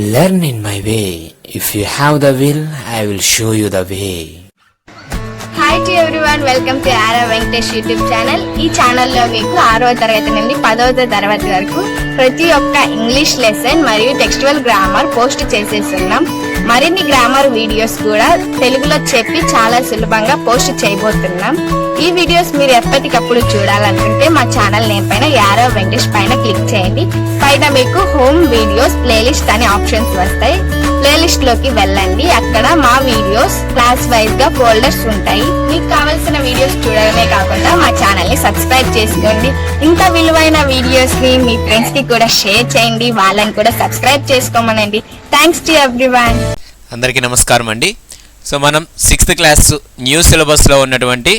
Learn in my way. If you have the will, I will show you the way. Hi to everyone, welcome to RR Venkatesh YouTube channel. ఈ ఛానల్లో మీకు 6వ తరగతి నుండి 10వ తరగతి వరకు ప్రతి ఒక్క ఇంగ్లీష్ లెసన్ మరియు టెక్స్టువల్ గ్రామర్ పోస్ట్ చేసేస్తున్నాం. మరిన్ని గ్రామర్ వీడియోస్ కూడా తెలుగులో చెప్పి చాలా సులభంగా పోస్ట్ చేయబోతున్నాం. ఈ వీడియోస్ మీరు ఎప్పటికప్పుడు చూడాలనుకుంటే మా ఛానల్ నేమ్ పైన ఆర్ఆర్ వెంకటేష్ పైన క్లిక్ చేయండి. పైన మీకు హోమ్ వీడియోస్ ప్లేలిస్ట్ అనే ఆప్షన్స్ వస్తాయి. ప్లేలిస్ట్ లోకి వెళ్ళండి. అక్కడ మా వీడియోస్ క్లాస్ వైజ్ గా ఫోల్డర్స్ ఉంటాయి. మీకు కావాల్సిన వీడియోస్ చూడడమే కాకుండా మా ఛానల్ ని సబ్స్క్రైబ్ చేసుకోండి. ఇంకా విలువైన వీడియోస్ ని మీ ఫ్రెండ్స్ కి కూడా షేర్ చేయండి. వాళ్ళని కూడా సబ్స్క్రైబ్ చేసుకోమనండి. Thanks to everyone. అందరికీ నమస్కారం అండి. సో మనం 6th క్లాస్ న్యూ సిలబస్లో ఉన్నటువంటి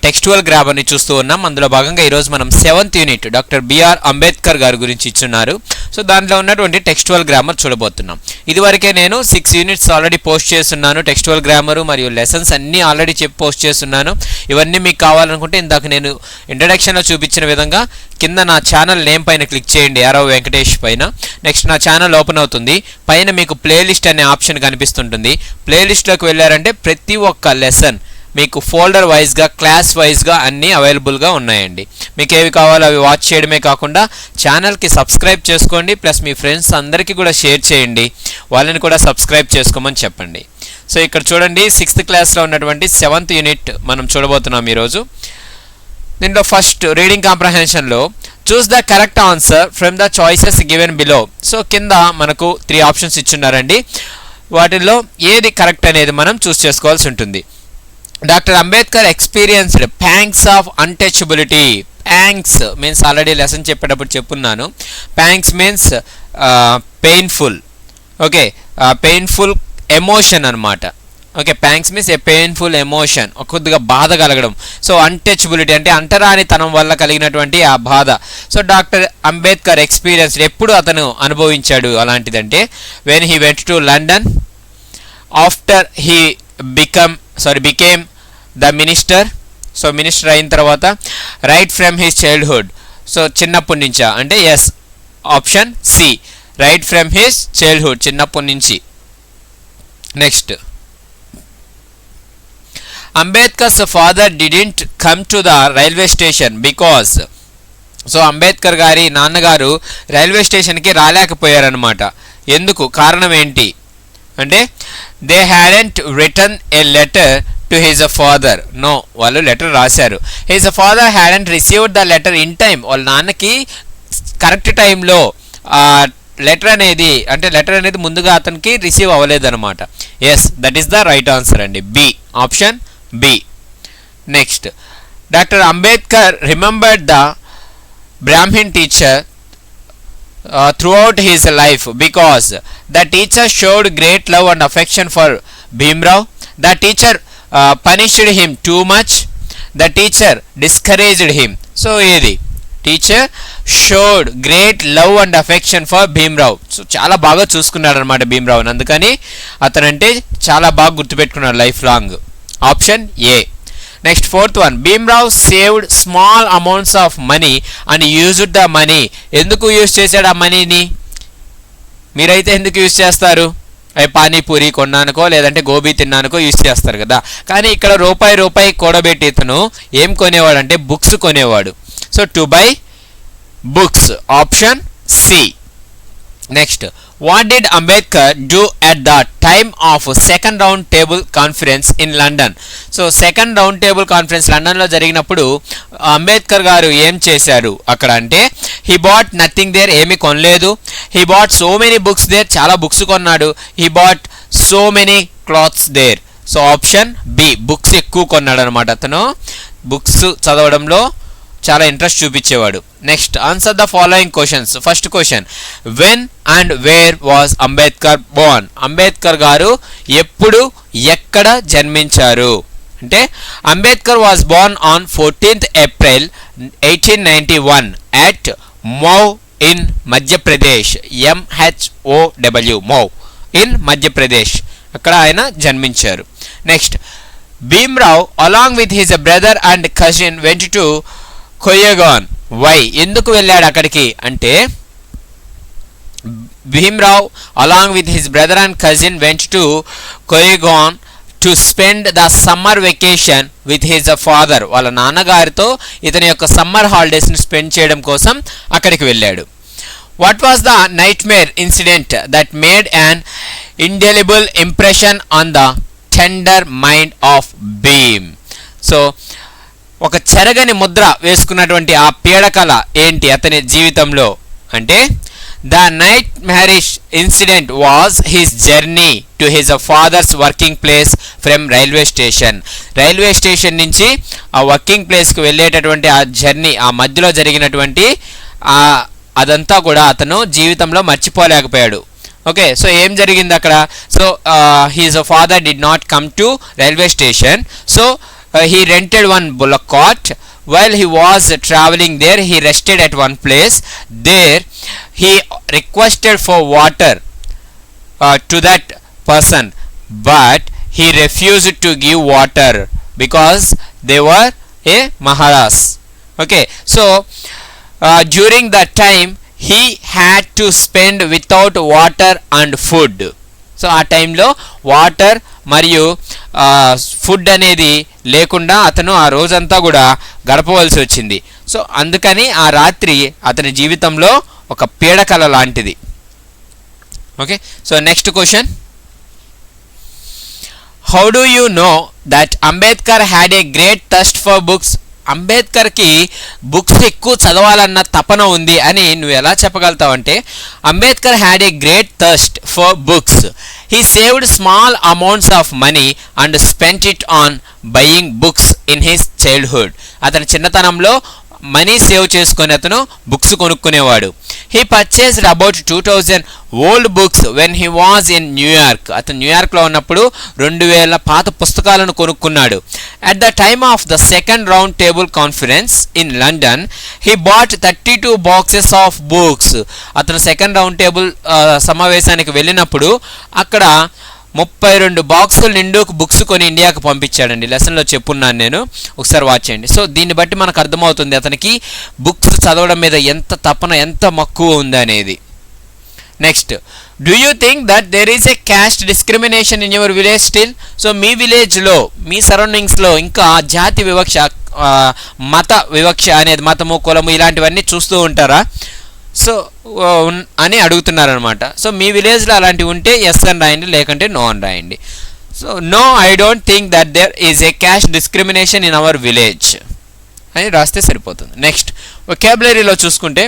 టెక్స్టువల్ గ్రామర్ని చూస్తూ ఉన్నాం. అందులో భాగంగా ఈరోజు మనం 7th unit doctor BR Ambedkar గారి గురించి ఇచ్చున్నారు. సో దాంట్లో ఉన్నటువంటి టెక్స్టువల్ గ్రామర్ చూడబోతున్నాం. ఇదివరకే నేను 6 యూనిట్స్ ఆల్రెడీ పోస్ట్ చేస్తున్నాను. టెక్స్టువల్ గ్రామరు మరియు లెసన్స్ అన్నీ ఆల్రెడీ పోస్ట్ చేస్తున్నాను. ఇవన్నీ మీకు కావాలనుకుంటే ఇందాక నేను ఇంట్రడక్షన్లో చూపించిన విధంగా కింద నా ఛానల్ నేమ్ పైన క్లిక్ చేయండి, ఆర్ఆర్ వెంకటేష్ పైన. నెక్స్ట్ నా ఛానల్ ఓపెన్ అవుతుంది. పైన మీకు ప్లేలిస్ట్ అనే ఆప్షన్ కనిపిస్తుంటుంది. ప్లేలిస్ట్లోకి వెళ్ళారంటే ప్రతి ఒక్క లెసన్ మీకు ఫోల్డర్ వైజ్గా, క్లాస్ వైజ్గా అన్నీ అవైలబుల్గా ఉన్నాయండి. మీకు ఏవి కావాలో అవి వాచ్ చేయడమే కాకుండా ఛానల్కి సబ్స్క్రైబ్ చేసుకోండి. ప్లస్ మీ ఫ్రెండ్స్ అందరికీ కూడా షేర్ చేయండి, వాళ్ళని కూడా సబ్స్క్రైబ్ చేసుకోమని చెప్పండి. సో ఇక్కడ చూడండి, 6th క్లాస్లో ఉన్నటువంటి 7th యూనిట్ మనం చూడబోతున్నాం ఈరోజు. దీంట్లో ఫస్ట్ రీడింగ్ కాంప్రహెన్షన్లో choose the correct answer from the choices given below. So కింద మనకు 3 ఆప్షన్స్ ఇచ్చున్నారండి. వాటిల్లో ఏది కరెక్ట్ అనేది మనం చూస్ చేసుకోవాల్సి ఉంటుంది. Doctor Ambedkar experienced pangs of untouchability. Pangs means already lesson చెప్పేటప్పుడు చెప్పున్నాను. Pangs means painful. Okay, painful emotion అనమాట. Okay, pangs means a painful emotion, కొద్దిగా బాధ కలగడం. సో అన్టచబిలిటీ అంటే అంటరానితనం వల్ల కలిగినటువంటి ఆ బాధ. సో డాక్టర్ అంబేద్కర్ ఎక్స్పీరియన్స్డ్ ఎప్పుడు అతను అనుభవించాడు అలాంటిదంటే when he went to London, after he became the minister. So minister అయిన తర్వాత, right from his childhood. So చిన్నప్పటి నుంచా అంటే yes, option C, right from his childhood, చిన్నప్పటి నుంచి. Next, Ambedkar's father didn't come to the railway station because. So Ambedkar గారి నాన్నగారు railway స్టేషన్కి రాలేకపోయారనమాట. ఎందుకు, కారణం ఏంటి అంటే they hadn't return a letter to his father. No, వాళ్ళు లెటర్ రాశారు. His father hadn't received the letter in time. వాళ్ళ నాన్నకి కరెక్ట్ టైంలో లెటర్ అనేది ముందుగా అతనికి రిసీవ్ అవ్వలేదన్నమాట. Yes, that is the right answer అండి, B, option B. Next, doctor Ambedkar remembered the Brahmin teacher throughout his life because the teacher showed great love and affection for Bhimrao. The teacher punished him too much. The teacher discouraged him. So ఏది, teacher showed great love and affection for Bhimrao. So చాలా బాగా చూసుకున్నాడు అనమాట భీమ్రావుని, అందుకని అతనంటే చాలా బాగా గుర్తుపెట్టుకున్నాడు life long. Option A. Next, 4th one, Bhimrao saved small amounts of money and used the money. ఎందుకు యూజ్ చేశాడు ఆ మనీని? మీరైతే ఎందుకు యూజ్ చేస్తారు? పానీపూరి కొన్నానుకో లేదంటే గోబీ తిన్నానుకో యూజ్ చేస్తారు కదా. కానీ ఇక్కడ రూపాయి కూడబెట్టి ఇతను ఏం కొనేవాడు అంటే బుక్స్ కొనేవాడు. So to buy books, option C. Next, what did Ambedkar do at the time of second round table conference in London? So second round table conference లండన్లో జరిగినప్పుడు అంబేద్కర్ గారు ఏం చేశారు అక్కడ అంటే, హీ బాట్ నథింగ్ దేర్, ఏమీ కొనలేదు. He bought so many books there, చాలా బుక్స్ కొన్నాడు. He bought so many clothes there. So option B, books ఎక్కువ కొన్నాడు అనమాట. అతను బుక్స్ చదవడంలో చాలా ఇంట్రెస్ట్ చూపించేవాడు. Next, answer the following questions. First question, when and where was Ambedkar born? Ambedkar garu ఎప్పుడు, ఎక్కడ జన్మించారు అంటే, Ambedkar was born on 14th April 1891 at Mhow in Madhya Pradesh. MHOW, Mhow in Madhya Pradesh, అక్కడ ఆయన జన్మించారు. Next, Bhimrao along with his brother and cousin went to Koregaon. Why, ఎందుకు వెళ్ళాడు అక్కడికి అంటే, Bhimrao along with his brother and cousin went to Koregaon to spend the summer vacation with his father. వాళ్ళ నాన్నగారితో ఇతని యొక్క సమ్మర్ హాలిడేస్ని స్పెండ్ చేయడం కోసం అక్కడికి వెళ్ళాడు. What was the nightmare incident that made an indelible impression on the tender mind of Bhim? So ఒక చెరగని ముద్ర వేసుకున్నటువంటి ఆ పీడకల ఏంటి అతని జీవితంలో అంటే the nightmarish incident was his journey to his father's working place from railway station. Railway station నుంచి ఆ వర్కింగ్ ప్లేస్కి వెళ్ళేటటువంటి ఆ జర్నీ, ఆ మధ్యలో జరిగినటువంటి అదంతా కూడా అతను జీవితంలో మర్చిపోలేకపోయాడు. ఓకే, సో ఏం జరిగింది అక్కడ? So his father did not come to railway station, so he rented one bullock cart. While he was traveling there, he rested at one place. There he requested for water to that person, but he refused to give water because they were a Maharas. Okay, so during that time he had to spend without water and food. So ఆ టైంలో water మరియు food అనేది లేకుండా అతను ఆ రోజంతా కూడా గడపవలసి వచ్చింది. సో అందుకని ఆ రాత్రి అతని జీవితంలో ఒక పీడకల లాంటిది. Okay, so next question, how do you know that Ambedkar had a great thirst for books? అంబేద్కర్కి బుక్స్ ఎక్కువ చదవాలన్న తపన ఉంది అని నువ్వు ఎలా చెప్పగలుగుతావు అంటే, Ambedkar had a great thirst for books. He saved small amounts of money and spent it on buying books in his childhood. అతని చిన్నతనంలో మనీ సేవ్ చేసుకొని అతను బుక్స్ కొనుక్కునేవాడు. He purchased about 2000 old books when he was in New York. అతను న్యూయార్క్లో ఉన్నప్పుడు 2000 పాత పుస్తకాలను కొనుక్కున్నాడు. At the time of the second round table conference in London he bought 32 boxes of books. అతను సెకండ్ రౌండ్ టేబుల్ సమావేశానికి వెళ్ళినప్పుడు అక్కడ 32 బాక్సులు నిండుకు బుక్స్ కొని ఇండియాకు పంపించాడండి. లెసన్లో చెప్పున్నాను నేను, ఒకసారి వాచ్ చేయండి. సో దీన్ని బట్టి మనకు అర్థమవుతుంది అతనికి బుక్స్ చదవడం మీద ఎంత తపన, ఎంత మక్కువ ఉంది అనేది. Next, do you think that there is a caste discrimination in your village still? So మీ విలేజ్లో, మీ సరౌండింగ్స్లో ఇంకా జాతి వివక్ష, మత వివక్ష అనేది, మతము, కులము ఇలాంటివన్నీ చూస్తూ ఉంటారా? సో అని అడుగుతున్నారనమాట. సో మీ విలేజ్లో అలాంటివి ఉంటే ఎస్ అని రాయండి, లేకంటే నో అని రాయండి. So no, I don't think that there is a caste discrimination in our village అని రాస్తే సరిపోతుంది. నెక్స్ట్, వొకాబులరీలో చూసుకుంటే,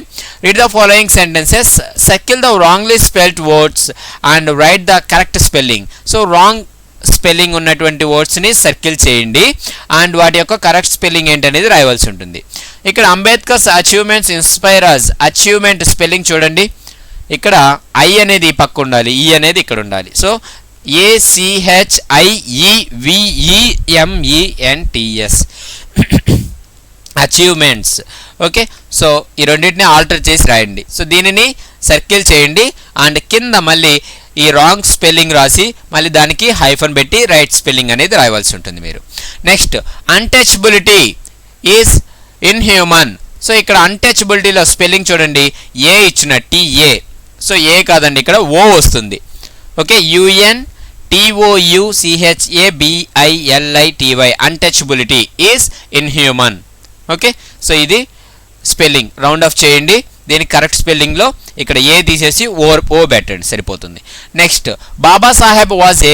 read the following sentences, circle the wrongly spelled words and write the correct spelling. So wrong spelling ఉన్నటువంటి వర్డ్స్ని circle చేయండి and వాటి యొక్క కరెక్ట్ స్పెల్లింగ్ ఏంటనేది రాయవలసి ఉంటుంది. ఇక్కడ Ambedkar's achievements inspire us. Achievement spelling చూడండి, ఇక్కడ ఐ అనేది ఈ పక్క ఉండాలి, ఈ అనేది ఇక్కడ ఉండాలి. So ACHIEVEMENTS achievements. Okay, so ఈ రెండింటిని ఆల్టర్ చేసి రాయండి. సో దీనిని సర్కిల్ చేయండి అండ్ కింద మళ్ళీ ఈ రాంగ్ స్పెల్లింగ్ రాసి మళ్ళీ దానికి హైఫన్ పెట్టి రైట్ స్పెల్లింగ్ అనేది రాయవలసి ఉంటుంది మీరు. Next, untouchability is inhuman. So ఇక్కడ అన్టచబిలిటీలో స్పెల్లింగ్ చూడండి, ఏ ఇచ్చిన TA. సో ఏ కాదండి, ఇక్కడ ఓ వస్తుంది. Okay, UNTOUCHABILITY untouchability is inhuman. Okay, so ఇది స్పెల్లింగ్ రౌండ్ ఆఫ్ చేయండి. దీనికి కరెక్ట్ స్పెల్లింగ్లో ఇక్కడ ఏ తీసేసి ఓ పెట్టండి, సరిపోతుంది. Next, Babasaheb was a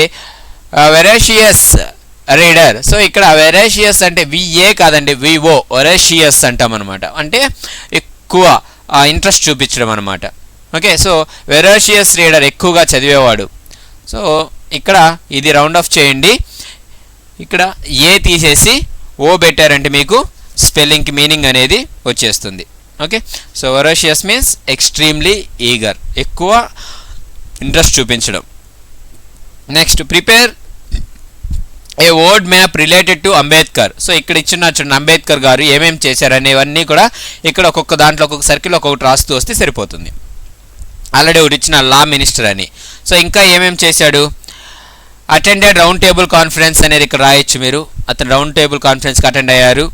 voracious reader. So ఇక్కడ వెరాషియస్ అంటే VA కాదండి, VO, వెరాషియస్ అంటాం అనమాట. అంటే ఎక్కువ ఇంట్రెస్ట్ చూపించడం అనమాట. ఓకే, సో వెరాషియస్ రీడర్ ఎక్కువగా చదివేవాడు. సో ఇక్కడ ఇది రౌండ్ ఆఫ్ చేయండి. ఇక్కడ ఏ తీసేసి ఓ పెట్టారంటే మీకు స్పెల్లింగ్కి మీనింగ్ అనేది వచ్చేస్తుంది. Okay, so voracious means extremely eager, ఎక్కువ ఇంట్రెస్ట్ చూపించడం. Next, prepare a word map related to Ambedkar. So ఇక్కడ ఇచ్చిన చూడండి, అంబేద్కర్ గారు ఏమేమి చేశారనేవన్నీ కూడా ఇక్కడ ఒక్కొక్క దాంట్లో ఒక్కొక్క సర్కిల్ ఒక్కొక్కటి రాస్తూ వస్తే సరిపోతుంది. ఆల్రెడీ ఒకటి ఇచ్చిన లా మినిస్టర్ అని. సో ఇంకా ఏమేమి చేశాడు? అటెండెడ్ రౌండ్ టేబుల్ కాన్ఫరెన్స్ అనేది ఇక్కడ రాయొచ్చు మీరు, అతను రౌండ్ టేబుల్ కాన్ఫరెన్స్కి అటెండ్ అయ్యారు.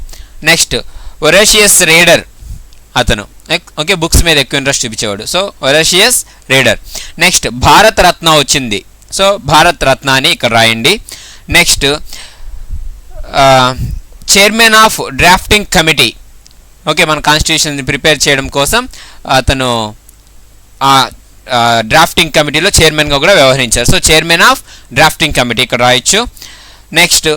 నెక్స్ట్, వెరాషియస్ రీడర్ అతను. ఓకే, బుక్స్ మీద ఎక్కువ ఇంట్రెస్ట్ చూపించేవాడు. So voracious reader. Next Bharat Ratna వచ్చింది. సో భారత రత్న అని ఇక్కడ రాయండి. Next chairman of drafting committee. Okay, మన కాన్స్టిట్యూషన్ ప్రిపేర్ చేయడం కోసం అతను డ్రాఫ్టింగ్ కమిటీలో చైర్మన్గా కూడా వ్యవహరించారు. So chairman of drafting committee ఇక్కడ రాయొచ్చు. Next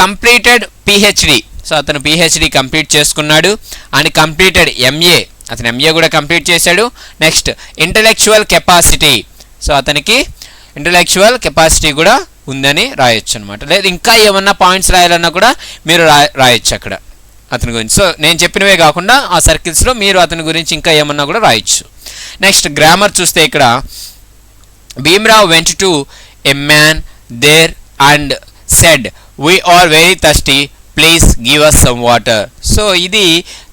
completed PhD. సో అతను పిహెచ్డి కంప్లీట్ చేసుకున్నాడు. అండ్ కంప్లీటెడ్ ఎంఏ, అతను ఎంఏ కూడా కంప్లీట్ చేశాడు. Next intellectual capacity. సో అతనికి ఇంటలెక్చువల్ కెపాసిటీ కూడా ఉందని రాయొచ్చు అనమాట. లేదు ఇంకా ఏమన్నా పాయింట్స్ రాయాలన్నా కూడా మీరు రాయొచ్చు అక్కడ అతని గురించి. సో నేను చెప్పినవే కాకుండా ఆ సర్కిల్స్లో మీరు అతని గురించి ఇంకా ఏమన్నా కూడా రాయొచ్చు. నెక్స్ట్ గ్రామర్ చూస్తే ఇక్కడ Bhimrao went to a man there and said we are very thirsty please give us some water. So ఇది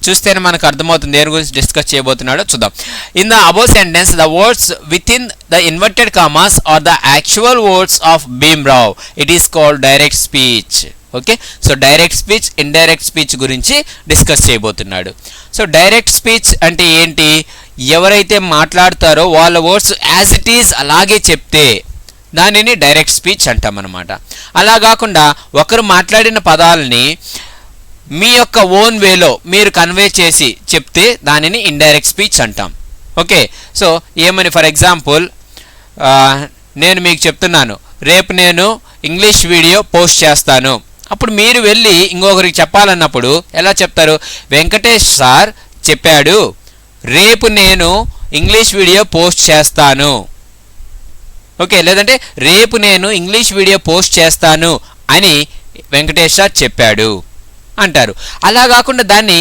చూస్తేనే మనకు అర్థమవుతుంది దేని గురించి డిస్కస్ చేయబోతున్నాడో చూద్దాం. In the above sentence the words with in the inverted commas are the actual words of Bhimrao. It is called direct speech. Okay, so direct speech, indirect speech గురించి discuss చేయబోతున్నాడు. సో డైరెక్ట్ స్పీచ్ అంటే ఏంటి? ఎవరైతే మాట్లాడతారో వాళ్ళ words as it is అలాగే చెప్తే దానిని డైరెక్ట్ స్పీచ్ అంటామన్నమాట. అలా కాకుండా ఒకరు మాట్లాడిన పదాలని మీ యొక్క ఓన్ వేలో మీరు కన్వే చేసి చెప్తే దానిని ఇండైరెక్ట్ స్పీచ్ అంటాం. ఓకే, సో ఏమని ఫర్ ఎగ్జాంపుల్ నేను మీకు చెప్తున్నాను, రేపు నేను ఇంగ్లీష్ వీడియో పోస్ట్ చేస్తాను. అప్పుడు మీరు వెళ్ళి ఇంకొకరికి చెప్పాలన్నప్పుడు ఎలా చెప్తారు? వెంకటేష్ సార్ చెప్పాడు రేపు నేను ఇంగ్లీష్ వీడియో పోస్ట్ చేస్తాను. ఓకే, లేదంటే రేపు నేను ఇంగ్లీష్ వీడియో పోస్ట్ చేస్తాను అని వెంకటేష్ సార్ చెప్పాడు అంటారు. అలా కాకుండా దాన్ని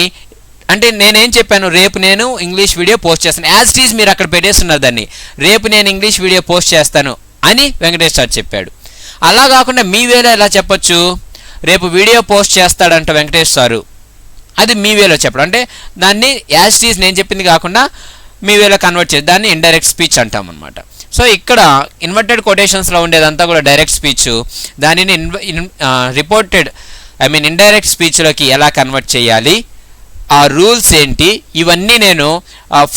అంటే నేనేం చెప్పాను, రేపు నేను ఇంగ్లీష్ వీడియో పోస్ట్ చేస్తాను, యాజ్ ఇట్ ఈజ్ మీరు అక్కడ పెట్టేస్తున్నారు దాన్ని. రేపు నేను ఇంగ్లీష్ వీడియో పోస్ట్ చేస్తాను అని వెంకటేష్ సార్ చెప్పాడు. అలా కాకుండా మీ వేలో ఎలా చెప్పొచ్చు? రేపు వీడియో పోస్ట్ చేస్తాడంట వెంకటేష్ సారు, అది మీ వేలో చెప్పడం. అంటే దాన్ని యాజ్ ఇట్ ఈజ్ నేను చెప్పింది కాకుండా మీ వేలో కన్వర్ట్ చేసి దాన్ని ఇండైరెక్ట్ స్పీచ్ అంటాం అనమాట. సో ఇక్కడ ఇన్వర్టెడ్ కొటేషన్స్లో ఉండేదంతా కూడా డైరెక్ట్ స్పీచ్. దానిని ఇండైరెక్ట్ స్పీచ్లోకి ఎలా కన్వర్ట్ చేయాలి, ఆ రూల్స్ ఏంటి, ఇవన్నీ నేను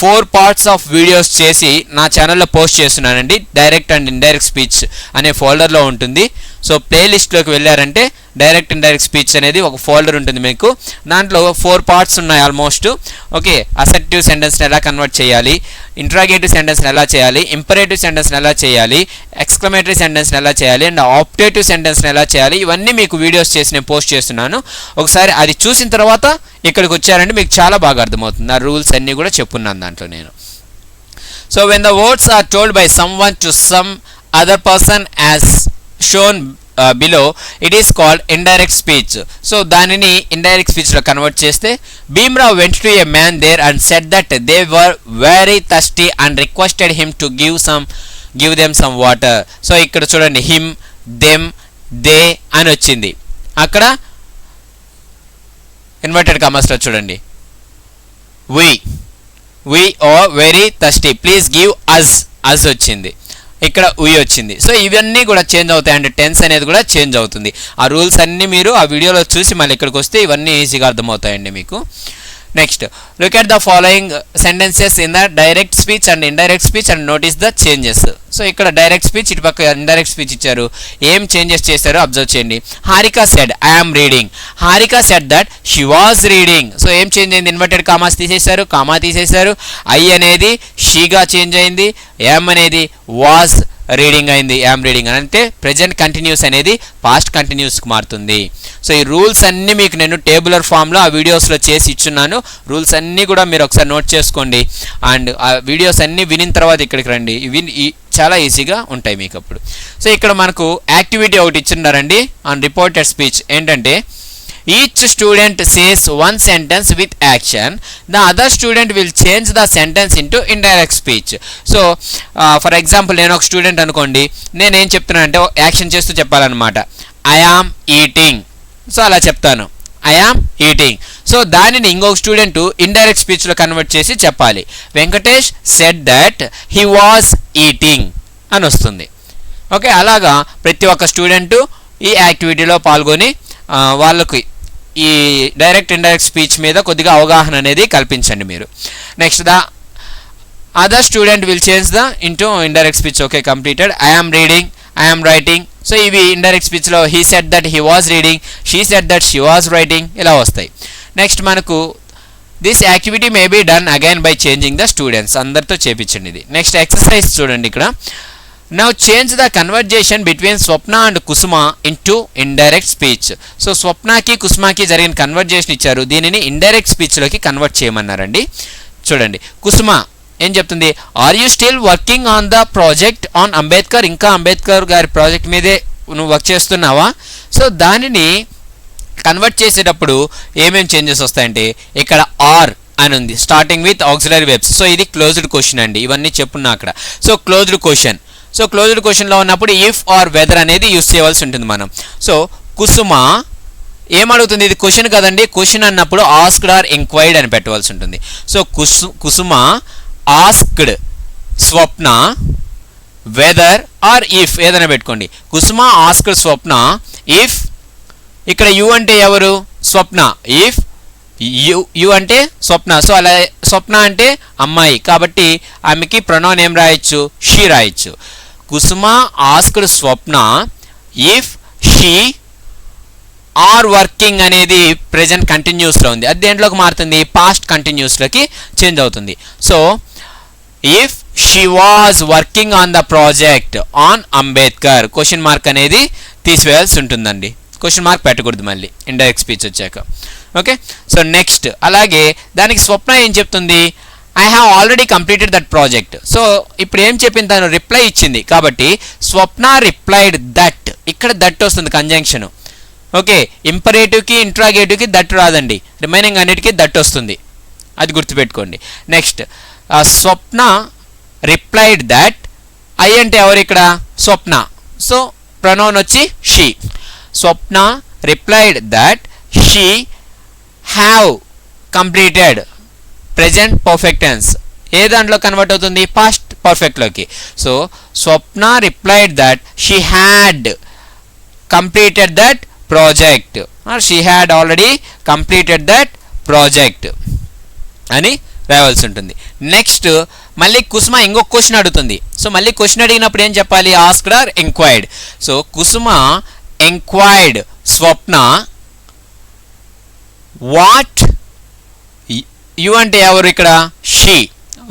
4 పార్ట్స్ ఆఫ్ వీడియోస్ చేసి నా ఛానల్లో పోస్ట్ చేస్తున్నానండి. డైరెక్ట్ అండ్ ఇండైరెక్ట్ స్పీచ్ అనే ఫోల్డర్లో ఉంటుంది. సో ప్లేలిస్ట్లోకి వెళ్ళారంటే డైరెక్ట్ ఇండైరెక్ట్ స్పీచ్ అనేది ఒక ఫోల్డర్ ఉంటుంది మీకు. దాంట్లో 4 పార్ట్స్ ఉన్నాయి ఆల్మోస్ట్. ఓకే, అసెర్టివ్ సెంటెన్స్ని ఎలా కన్వర్ట్ చేయాలి, ఇంట్రాగేటివ్ సెంటెన్స్ని ఎలా చేయాలి, ఇంపరేటివ్ సెంటెన్స్ని ఎలా చేయాలి, ఎక్స్క్లమేటరీ సెంటెన్స్ని ఎలా చేయాలి, అండ్ ఆప్టేటివ్ సెంటెన్స్ని ఎలా చేయాలి, ఇవన్నీ మీకు వీడియోస్ చేసి నేను పోస్ట్ చేస్తున్నాను. ఒకసారి అది చూసిన తర్వాత ఇక్కడికి వచ్చారంటే మీకు చాలా బాగా అర్థమవుతుంది. ఆ రూల్స్ అన్నీ కూడా చెప్పున్నాను దాంట్లో నేను. So when the words are told by someone to some other person as shown below it is called indirect speech. సో దానిని ఇండైరెక్ట్ స్పీచ్లో కన్వర్ట్ చేస్తే Bhimrao went to a man there and said that they were very thirsty and requested him to give them some water. So ఇక్కడ చూడండి him, them, they అని వచ్చింది. అక్కడ inverted కామర్స్లో చూడండి we are very thirsty please give us వచ్చింది. ఇక్కడ we వచ్చింది. సో ఇవన్నీ కూడా చేంజ్ అవుతాయి అండ్ టెన్స్ అనేది కూడా చేంజ్ అవుతుంది. ఆ రూల్స్ అన్నీ మీరు ఆ వీడియోలో చూసి మళ్ళీ ఇక్కడికి వస్తే ఇవన్నీ ఈజీగా అర్థమవుతాయండి మీకు. Next look at the following sentences in the direct speech and indirect speech and notice the changes. So ఇక్కడ డైరెక్ట్ స్పీచ్, ఇటు పక్క ఇండైరెక్ట్ స్పీచ్ ఇచ్చారు. ఏం చేంజెస్ చేశారో అబ్జర్వ్ చేయండి. Harika said I am reading. Harika said that she was reading. So ఏం change అయింది? Inverted commas తీసేశారు, కామా తీసేశారు. ఐ అనేది షీగా చేంజ్ అయింది, యామ్ అనేది వాజ్ రీడింగ్ అయింది, యామ్ రీడింగ్ అని. అంటే ప్రెజెంట్ కంటిన్యూస్ అనేది పాస్ట్ కంటిన్యూస్కి మారుతుంది. సో ఈ రూల్స్ అన్నీ మీకు నేను టేబులర్ ఫామ్లో ఆ వీడియోస్లో చేసి ఇచ్చున్నాను. రూల్స్ అన్నీ కూడా మీరు ఒకసారి నోట్ చేసుకోండి. అండ్ ఆ వీడియోస్ అన్నీ వినిన తర్వాత ఇక్కడికి రండి. ఇవి చాలా ఈజీగా ఉంటాయి మీకు అప్పుడు. సో ఇక్కడ మనకు యాక్టివిటీ ఒకటి ఇచ్చిన్నారండి ఆన్ రిపోర్టెడ్ స్పీచ్. ఏంటంటే each student says one sentence with action, the other student will change the sentence into indirect speech. So for example నేను ఒక స్టూడెంట్ అనుకోండి, నేనేం చెప్తున్నాను అంటే యాక్షన్ చేస్తూ చెప్పాలన్నమాట. I am eating. సో అలా చెప్తాను, ఐ ఆమ్ ఈటింగ్. సో దానిని ఇంకొక స్టూడెంట్ ఇండైరెక్ట్ స్పీచ్లో కన్వర్ట్ చేసి చెప్పాలి. Venkatesh said that he was eating అని వస్తుంది. ఓకే, అలాగా ప్రతి ఒక్క స్టూడెంటు ఈ యాక్టివిటీలో పాల్గొని వాళ్ళకి ఈ డైరెక్ట్ ఇండైరెక్ట్ స్పీచ్ మీద కొద్దిగా అవగాహన అనేది కల్పించండి మీరు. Next the other student will change the into indirect speech. Okay, completed. I am reading, I am writing. So ఇవి ఇండైరెక్ట్ స్పీచ్లో he said that he was reading, she said that she was writing, ఇలా వస్తాయి. Next మనకు this activity may be done again by changing the students. అందరితో చేపించండి ఇది. Next exercise చూడండి ఇక్కడ. Now change the conversation between Swapna and Kusuma into indirect speech. So స్వప్నకి కుసుమకి జరిగిన conversation ఇచ్చారు, దీనిని ఇండైరెక్ట్ స్పీచ్లోకి కన్వర్ట్ చేయమన్నారండి. చూడండి, కుసుమ ఏం చెప్తుంది? Are you still working on the project on Ambedkar? ఇంకా అంబేద్కర్ గారి ప్రాజెక్ట్ మీదే నువ్వు వర్క్ చేస్తున్నావా? సో దానిని కన్వర్ట్ చేసేటప్పుడు ఏమేమి చేంజెస్ వస్తాయంటే ఇక్కడ ఆర్ అని ఉంది, starting with auxiliary verbs. So ఇది క్లోజ్డ్ క్వశ్చన్ అండి, ఇవన్నీ చెప్పున్నా అక్కడ. So closed question. So closed క్వశ్చన్లో ఉన్నప్పుడు ఇఫ్ ఆర్ వెదర్ అనేది యూస్ చేయవలసి ఉంటుంది మనం. సో కుసుమ ఏమడుగుతుంది? ఇది క్వశ్చన్ కదండి, క్వశ్చన్ అన్నప్పుడు ఆస్క్డ్ ఆర్ ఎంక్వైర్డ్ అని పెట్టవలసి ఉంటుంది. So Kusuma asked Swapna whether or if ఏదైనా పెట్టుకోండి. కుసుమ ఆస్క్డ్ స్వప్న ఇఫ్, ఇక్కడ యు అంటే ఎవరు? స్వప్న. ఇఫ్ యు అంటే స్వప్న. సో అలా స్వప్న అంటే అమ్మాయి కాబట్టి ఆమెకి ప్రొనౌన్ ఏం రాయొచ్చు? షీ రాయొచ్చు. Kusuma asked Swapna if she are working అనేది ప్రెజెంట్ కంటిన్యూస్లో ఉంది, అది దేంట్లోకి మారుతుంది? పాస్ట్ కంటిన్యూస్లోకి చేంజ్ అవుతుంది. So if she was working on the project on Ambedkar, question mark అనేది తీసివేయాల్సి ఉంటుందండి. క్వశ్చన్ మార్క్ పెట్టకూడదు మళ్ళీ ఇండైరెక్ట్ స్పీచ్ వచ్చాక. ఓకే, సో నెక్స్ట్ అలాగే దానికి స్వప్న ఏం చెప్తుంది? I have already completed that project. So ఇప్పుడు ఏం చెప్పింది? తను రిప్లై ఇచ్చింది కాబట్టి స్వప్న రిప్లైడ్ దట్, ఇక్కడ దట్ వస్తుంది కంజంక్షన్. ఓకే, ఇంపరేటివ్కి ఇంట్రాగేటివ్కి దట్ రాదండి, రిమైనింగ్ అన్నిటికీ దట్ వస్తుంది, అది గుర్తుపెట్టుకోండి. Next Swapna replied that, I అంటే ఎవరు ఇక్కడ? స్వప్న. సో ప్రొనౌన్ వచ్చి she. Swapna replied that she have completed, present perfect tense ఏ దాంట్లో కన్వర్ట్ అవుతుంది? పాస్ట్ పర్ఫెక్ట్లోకి. So Swapna replied that she had completed that project or she had already completed that project అని రావాల్సి ఉంటుంది. నెక్స్ట్ మళ్ళీ కుసుమ ఇంకొక క్వశ్చన్ అడుగుతుంది. సో మళ్ళీ క్వశ్చన్ అడిగినప్పుడు ఏం చెప్పాలి? Asked or enquired. So Kusuma enquired Swapna what, you అంటే ఎవరు ఇక్కడ? షీ.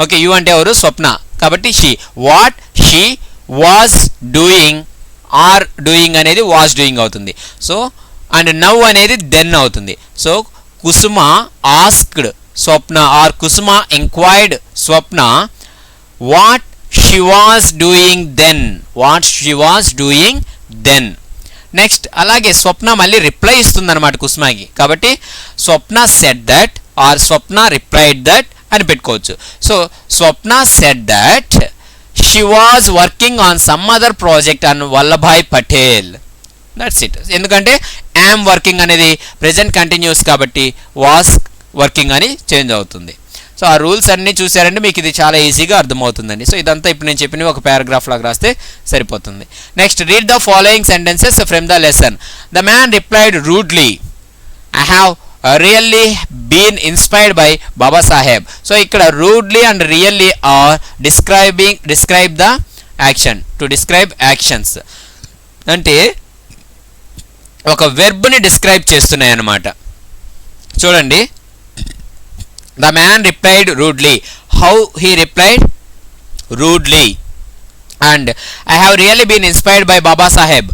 ఓకే, యు అంటే ఎవరు? స్వప్న కాబట్టి she. What she was doing, or doing అనేది వాజ్ డూయింగ్ అవుతుంది. సో అండ్ నౌ అనేది దెన్ అవుతుంది. So Kusuma asked Swapna or Kusuma enquired Swapna what she was doing then, what she was doing then. Next అలాగే స్వప్న మళ్ళీ reply ఇస్తుంది అనమాట కుసుమకి కాబట్టి Swapna said that or Swapna replied that అని పెట్టుకోవచ్చు. So Swapna said that she was working on some other project on Vallabhbhai Patel. That's it. ఎందుకంటే am working అనేది ప్రెజెంట్ కంటిన్యూస్ కాబట్టి వాజ్ వర్కింగ్ అని చేంజ్ అవుతుంది. సో ఆ రూల్స్ అన్నీ చూసారంటే మీకు ఇది చాలా ఈజీగా అర్థమవుతుందండి. సో ఇదంతా ఇప్పుడు నేను చెప్పినవి ఒక పారాగ్రాఫ్ లాగా రాస్తే సరిపోతుంది. Next read the following sentences from the lesson. The man replied rudely I have really been inspired by Baba Saheb. So ఇక్కడ rudely and really are describe the action, to describe actions అంటే ఒక వెర్బ్ని డిస్క్రైబ్ చేస్తున్నాయి అన్నమాట. చూడండి, the man replied rudely. How he replied? Rudely. And I have really been inspired by Baba Saheb.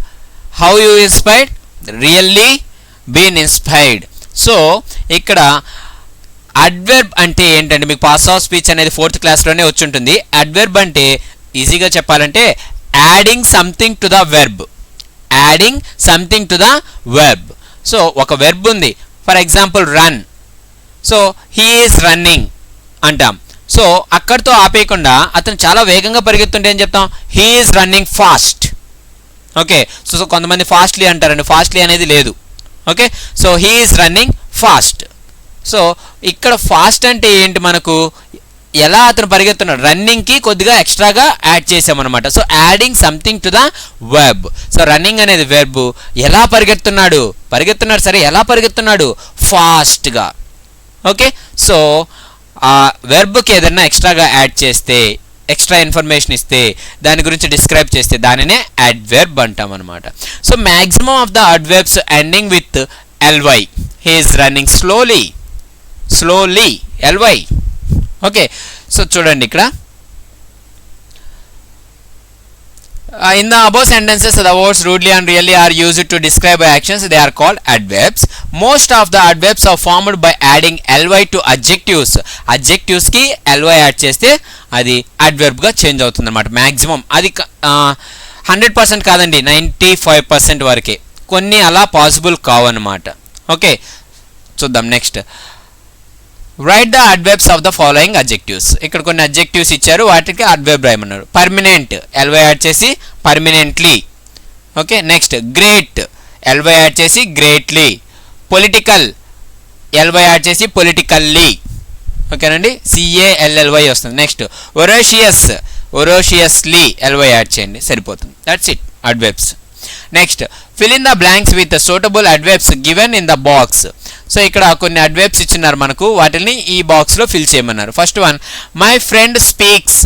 How you inspired? Really been inspired. So ఇక్కడ adverb అంటే ఏంటంటే మీకు pass of speech అనేది 4th క్లాస్లోనే వచ్చి ఉంటుంది. అడ్వర్బ్ అంటే ఈజీగా చెప్పాలంటే adding something to the verb, adding something to the verb. So ఒక వెర్బ్ ఉంది, for example run. So he is running అంటాం. సో అక్కడితో ఆపేయకుండా అతను చాలా వేగంగా పరిగెత్తుంటే ఏం చెప్తాం? He is running fast. Okay, so కొంతమంది ఫాస్ట్లీ అంటారండి, ఫాస్ట్లీ అనేది లేదు. Okay, so he is running fast. So ఇక్కడ ఫాస్ట్ అంటే ఏంటి? మనకు ఎలా అతను పరిగెత్తున్నాడు, రన్నింగ్కి కొద్దిగా ఎక్స్ట్రాగా యాడ్ చేసామన్నమాట. So adding something to the verb. So running అనేది వెర్బ్, ఎలా పరిగెత్తున్నాడు పరిగెత్తున్నాడు సరే, ఎలా పరిగెత్తున్నాడు? ఫాస్ట్గా. ఓకే, సో ఆ వెర్బ్కి ఏదైనా ఎక్స్ట్రాగా యాడ్ చేస్తే, ఎక్స్ట్రా ఇన్ఫర్మేషన్ ఇస్తే, దాని గురించి డిస్క్రైబ్ చేస్తే దానినే అడ్వర్బ్ అంటాం అనమాట. So maximum of the adverbs ending with ly. He is running slowly. ly. Okay, so చూడండి ఇక్కడ in the above sentences the words rudely and really are used to describe actions. They are called adverbs. Most of the adverbs are formed by adding ly to adjectives. Adjectives ki ly add చేస్తే అది adverb గా change అవుతుంది అన్నమాట. Maximum అది 100% కాదండి, 95% వరకే. కొన్ని అలా పాసిబుల్ కావన్నమాట. ఓకే, చూద్దాం next. Right the adverbs of the following adjectives. ఇక్కడ కొన్ని అడ్జెక్టివ్స్ ఇచ్చారు, వాటికి అడ్వర్బ్ రాయమన్నారు. పర్మనెంట్ ly యాడ్ చేసి permanently. Okay, next great ly add చేసి గ్రేట్లీ. పొలిటికల్ ly యాడ్ చేసి పొలిటికల్లీ. ఓకేనండి, CALLY వస్తుంది. నెక్స్ట్ ఒరోషియస్లీ ly యాడ్ చేయండి, సరిపోతుంది. That's it, adverbs. Next fill in the blanks with suitable adverbs given in the box. So ఇక్కడ కొన్ని adverbs ఇచ్చినారు మనకు, వాటిని ఈ బాక్స్లో ఫిల్ చేయమన్నారు. First one, my friend speaks